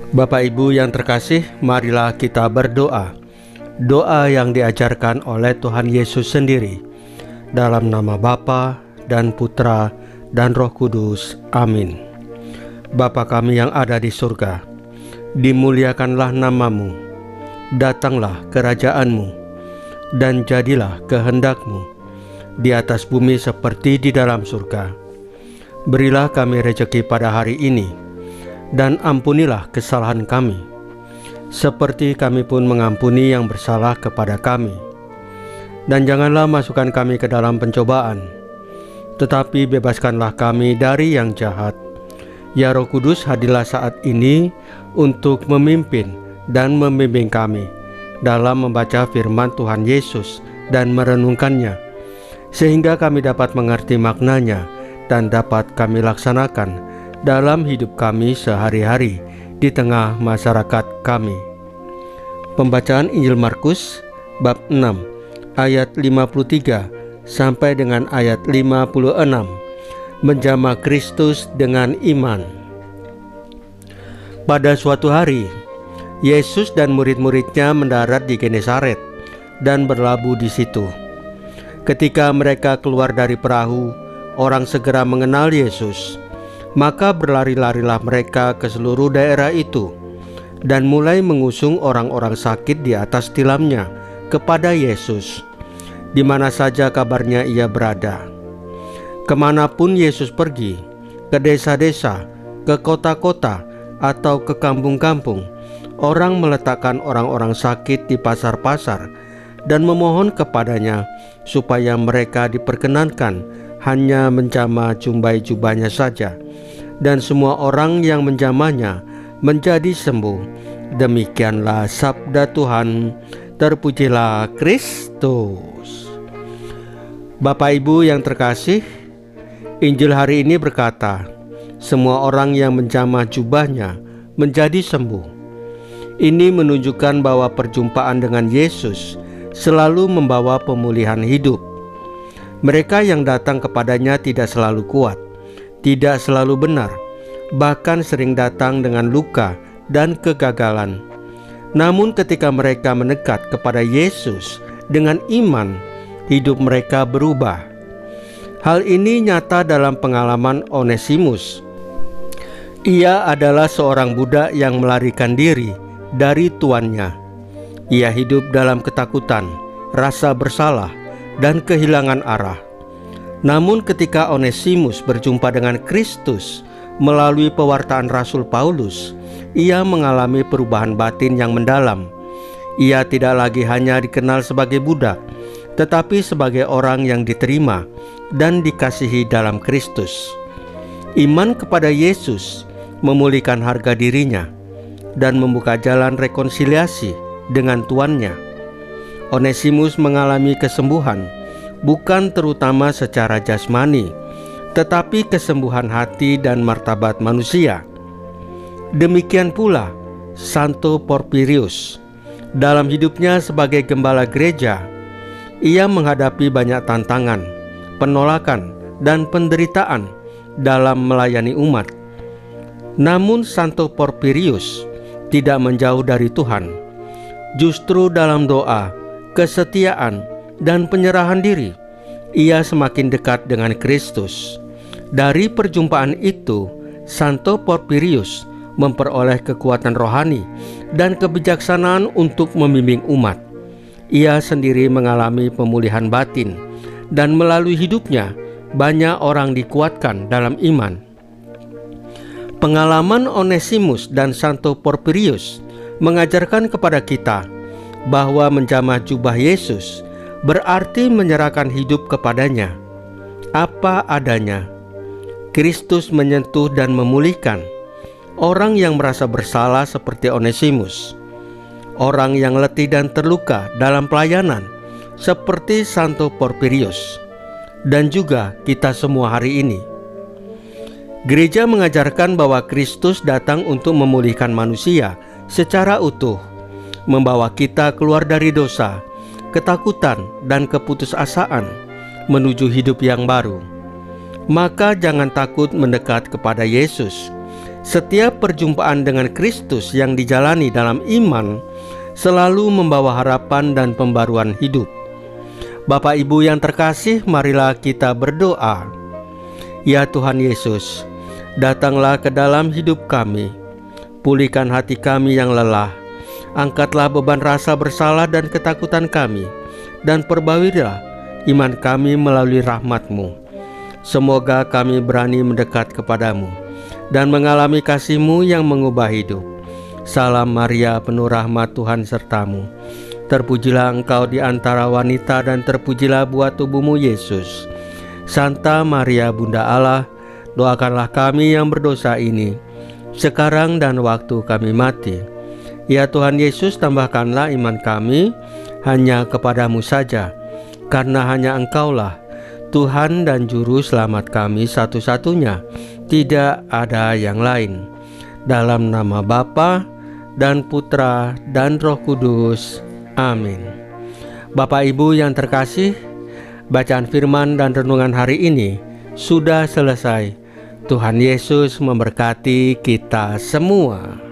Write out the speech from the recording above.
Bapak Ibu yang terkasih, marilah kita berdoa. Doa yang diajarkan oleh Tuhan Yesus sendiri. Dalam nama Bapa dan Putra dan Roh Kudus. Amin. Bapa kami yang ada di surga, dimuliakanlah nama-Mu. Datanglah kerajaan-Mu, dan jadilah kehendak-Mu di atas bumi seperti di dalam surga. Berilah kami rejeki pada hari ini, dan ampunilah kesalahan kami, seperti kami pun mengampuni yang bersalah kepada kami. Dan janganlah masukkan kami ke dalam pencobaan, tetapi bebaskanlah kami dari yang jahat. Ya Roh Kudus, hadirlah saat ini untuk memimpin dan membimbing kami dalam membaca firman Tuhan Yesus dan merenungkannya, sehingga kami dapat mengerti maknanya dan dapat kami laksanakan dalam hidup kami sehari-hari di tengah masyarakat kami. Pembacaan Injil Markus bab 6 ayat 53 sampai dengan ayat 56. Menjamah Kristus dengan iman. Pada suatu hari, Yesus dan murid-muridnya mendarat di Genesaret dan berlabuh di situ. Ketika mereka keluar dari perahu, orang segera mengenal Yesus. Maka berlari-larilah mereka ke seluruh daerah itu dan mulai mengusung orang-orang sakit di atas tilamnya kepada Yesus, di mana saja kabarnya ia berada. Kemanapun Yesus pergi, ke desa-desa, ke kota-kota, atau ke kampung-kampung, orang meletakkan orang-orang sakit di pasar-pasar dan memohon kepadanya supaya mereka diperkenankan hanya menjamah jubah-jubahnya saja. Dan semua orang yang menjamahnya menjadi sembuh. Demikianlah sabda Tuhan. Terpujilah Kristus. Bapak Ibu yang terkasih, Injil hari ini berkata, semua orang yang menjamah jubahnya menjadi sembuh. Ini menunjukkan bahwa perjumpaan dengan Yesus selalu membawa pemulihan hidup. Mereka yang datang kepadanya tidak selalu kuat, tidak selalu benar, bahkan sering datang dengan luka dan kegagalan. Namun ketika mereka mendekat kepada Yesus dengan iman, hidup mereka berubah. Hal ini nyata dalam pengalaman Onesimus. Ia adalah seorang budak yang melarikan diri dari tuannya. Ia hidup dalam ketakutan, rasa bersalah, dan kehilangan arah. Namun ketika Onesimus berjumpa dengan Kristus melalui pewartaan Rasul Paulus, ia mengalami perubahan batin yang mendalam. Ia tidak lagi hanya dikenal sebagai budak, tetapi sebagai orang yang diterima dan dikasihi dalam Kristus. Iman kepada Yesus memulihkan harga dirinya dan membuka jalan rekonsiliasi dengan tuannya. Onesimus mengalami kesembuhan, bukan terutama secara jasmani, tetapi kesembuhan hati dan martabat manusia. Demikian pula Santo Porphyrius. Dalam hidupnya sebagai gembala gereja, ia menghadapi banyak tantangan, penolakan, dan penderitaan dalam melayani umat. Namun Santo Porphyrius tidak menjauh dari Tuhan. Justru dalam doa, kesetiaan, dan penyerahan diri, ia semakin dekat dengan Kristus. Dari perjumpaan itu, Santo Porphyrius memperoleh kekuatan rohani dan kebijaksanaan untuk membimbing umat. Ia sendiri mengalami pemulihan batin, dan melalui hidupnya banyak orang dikuatkan dalam iman. Pengalaman Onesimus dan Santo Porphyrius mengajarkan kepada kita bahwa menjamah jubah Yesus berarti menyerahkan hidup kepadanya, apa adanya. Kristus menyentuh dan memulihkan orang yang merasa bersalah seperti Onesimus, orang yang letih dan terluka dalam pelayanan seperti Santo Porphyrius, dan juga kita semua hari ini. Gereja mengajarkan bahwa Kristus datang untuk memulihkan manusia secara utuh, membawa kita keluar dari dosa, ketakutan, dan keputusasaan menuju hidup yang baru. Maka jangan takut mendekat kepada Yesus, Setiap perjumpaan dengan Kristus yang dijalani dalam iman selalu membawa harapan dan pembaruan hidup. Bapak Ibu yang terkasih, marilah kita berdoa. Ya Tuhan Yesus, datanglah ke dalam hidup kami. Pulihkan hati kami yang lelah. Angkatlah beban rasa bersalah dan ketakutan kami, dan perbauilah iman kami melalui rahmat-Mu. Semoga kami berani mendekat kepadamu dan mengalami kasih-Mu yang mengubah hidup. Salam Maria, penuh rahmat, Tuhan sertamu. Terpujilah engkau di antara wanita, dan terpujilah buah tubuhmu Yesus. Santa Maria Bunda Allah, doakanlah kami yang berdosa ini, sekarang dan waktu kami mati. Ya Tuhan Yesus, tambahkanlah iman kami hanya kepadamu saja, karena hanya Engkaulah Tuhan dan Juru Selamat kami satu-satunya, tidak ada yang lain. Dalam nama Bapa dan Putra dan Roh Kudus. Amin. Bapak Ibu yang terkasih, bacaan firman dan renungan hari ini sudah selesai. Tuhan Yesus memberkati kita semua.